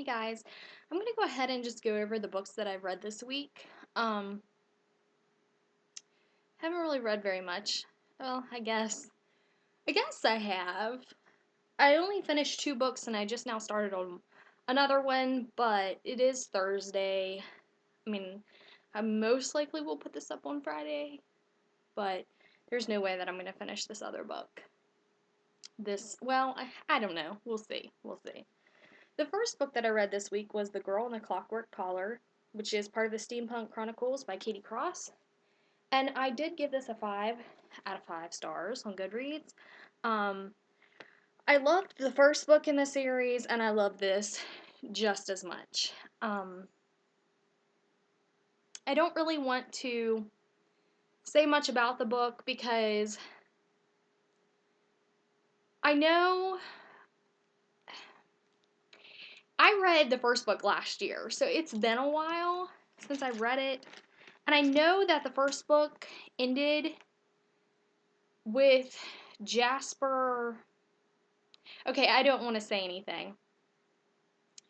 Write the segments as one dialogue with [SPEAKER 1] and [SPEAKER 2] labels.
[SPEAKER 1] Hey guys, I'm gonna go ahead and just go over the books that I've read this week. Haven't really read very much. Well, I guess I have. I only finished two books and I just now started on another one, but it is Thursday. I mean, I most likely will put this up on Friday, but there's no way that I'm gonna finish this other book. I don't know. We'll see. We'll see. The first book that I read this week was The Girl in the Clockwork Collar, which is part of the Steampunk Chronicles by Katie Cross. And I did give this a 5 out of 5 stars on Goodreads. Um, I loved the first book in the series, and I love this just as much. I don't really want to say much about the book because I know I read the first book last year, so it's been a while since I read it. And I know that the first book ended with Jasper. Okay, I don't want to say anything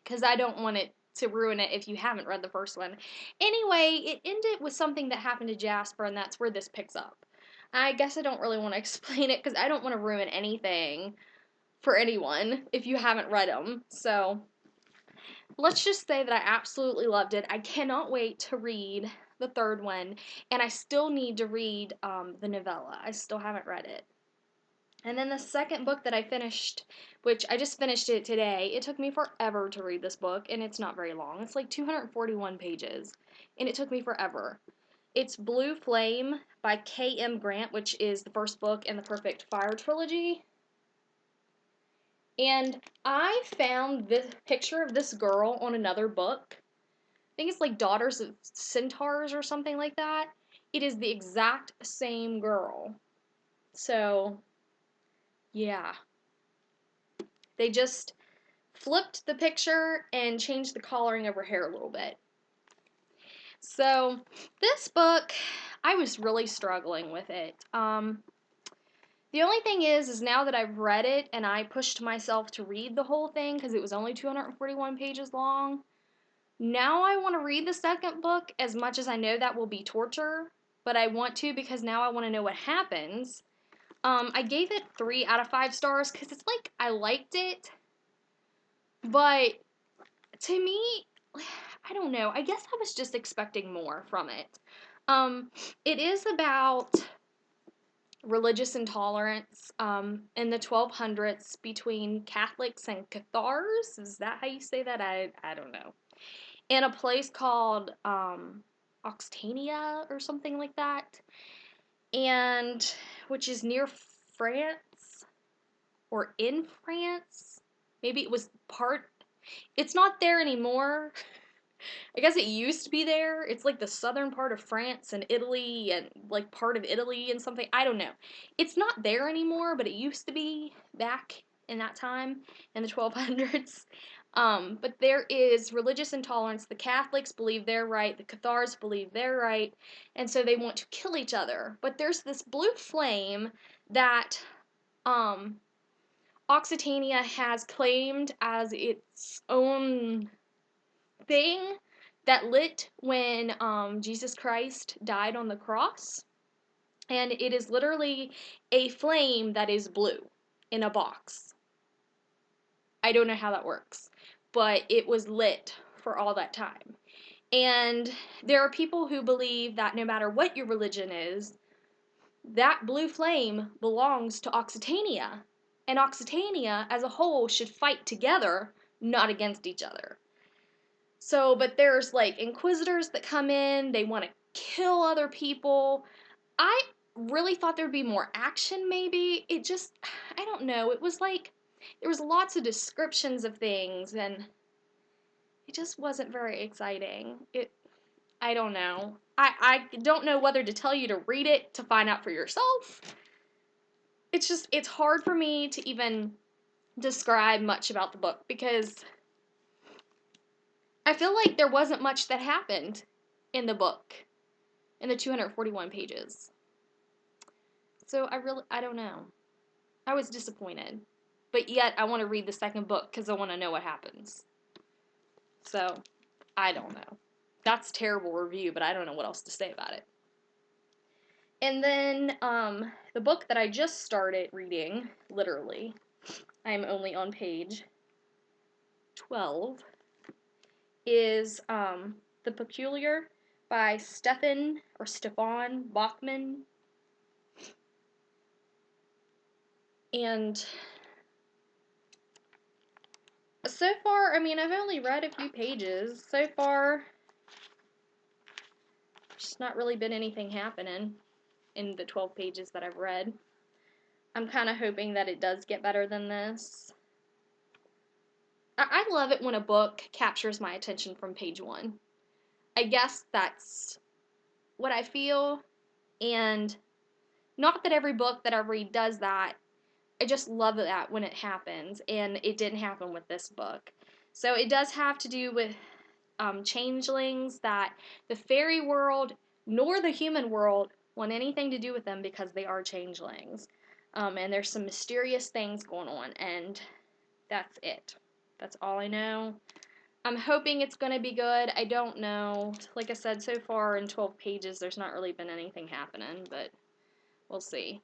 [SPEAKER 1] because I don't want it to ruin it if you haven't read the first one. Anyway, it ended with something that happened to Jasper, and that's where this picks up. I guess I don't really want to explain it because I don't want to ruin anything for anyone if you haven't read them. So let's just say that I absolutely loved it. I cannot wait to read the third one, and I still need to read the novella. I still haven't read it. And then the second book that I finished, which I just finished it today, it took me forever to read this book, and it's not very long. It's like 241 pages, and it took me forever. It's Blue Flame by K.M. Grant, which is the first book in the Perfect Fire trilogy. And I found this picture of this girl on another book. I think it's like Daughters of Centaurs or something like that. It is the exact same girl. So, yeah. They just flipped the picture and changed the coloring of her hair a little bit. So, this book, I was really struggling with it. The only thing is now that I've read it and I pushed myself to read the whole thing because it was only 241 pages long, now I want to read the second book as much as I know that will be torture, but I want to because now I want to know what happens. I gave it 3 out of 5 stars because it's like I liked it, but to me, I don't know. I guess I was just expecting more from it. It is about religious intolerance in the 1200s between Catholics and Cathars. Is that how you say that? I don't know. In a place called Occitania or something like that, and which is near France or in France. Maybe it was part. It's not there anymore. I guess it used to be there. It's like the southern part of France and Italy and like part of Italy and something. I don't know. It's not there anymore, but it used to be back in that time in the 1200s. But there is religious intolerance. The Catholics believe they're right. The Cathars believe they're right. And so they want to kill each other. But there's this blue flame that um, Occitania has claimed as its own thing that lit when Jesus Christ died on the cross. And it is literally a flame that is blue in a box. I don't know how that works, but it was lit for all that time. And there are people who believe that no matter what your religion is, that blue flame belongs to Occitania. And Occitania as a whole should fight together, not against each other. So, but there's like inquisitors that come in, they want to kill other people. I really thought there'd be more action, maybe. I don't know. It was like, there was lots of descriptions of things, and it just wasn't very exciting. I don't know. I don't know whether to tell you to read it to find out for yourself. It's hard for me to even describe much about the book because I feel like there wasn't much that happened in the book, in the 241 pages. So I don't know. I was disappointed. But yet I want to read the second book because I want to know what happens. So, I don't know. That's a terrible review, but I don't know what else to say about it. And then, the book that I just started reading, literally, I'm only on page 12, is, The Peculiar by Stefan Bachman. And so far, I mean, I've only read a few pages. So far, there's not really been anything happening in the 12 pages that I've read. I'm kind of hoping that it does get better than this. I love it when a book captures my attention from page one. I guess that's what I feel, and not that every book that I read does that. I just love that when it happens, and it didn't happen with this book. So it does have to do with changelings, that the fairy world nor the human world want anything to do with them because they are changelings. And there's some mysterious things going on, and that's it. That's all I know. I'm hoping it's going to be good. I don't know. Like I said, so far in 12 pages, there's not really been anything happening, but we'll see.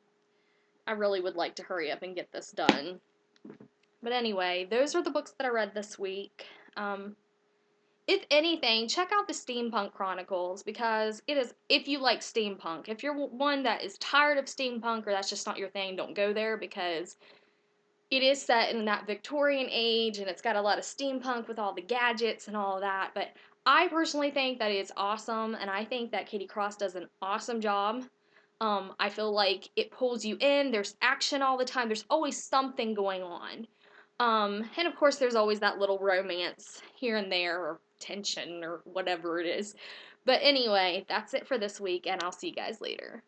[SPEAKER 1] I really would like to hurry up and get this done. But anyway, those are the books that I read this week. If anything, check out the Steampunk Chronicles, because it is, if you like steampunk. If you're one that is tired of steampunk or that's just not your thing, don't go there, because it is set in that Victorian age and it's got a lot of steampunk with all the gadgets and all of that. But I personally think that it's awesome, and I think that Katie Cross does an awesome job. I feel like it pulls you in. There's action all the time. There's always something going on. And of course, there's always that little romance here and there, or tension, or whatever it is. But anyway, that's it for this week, and I'll see you guys later.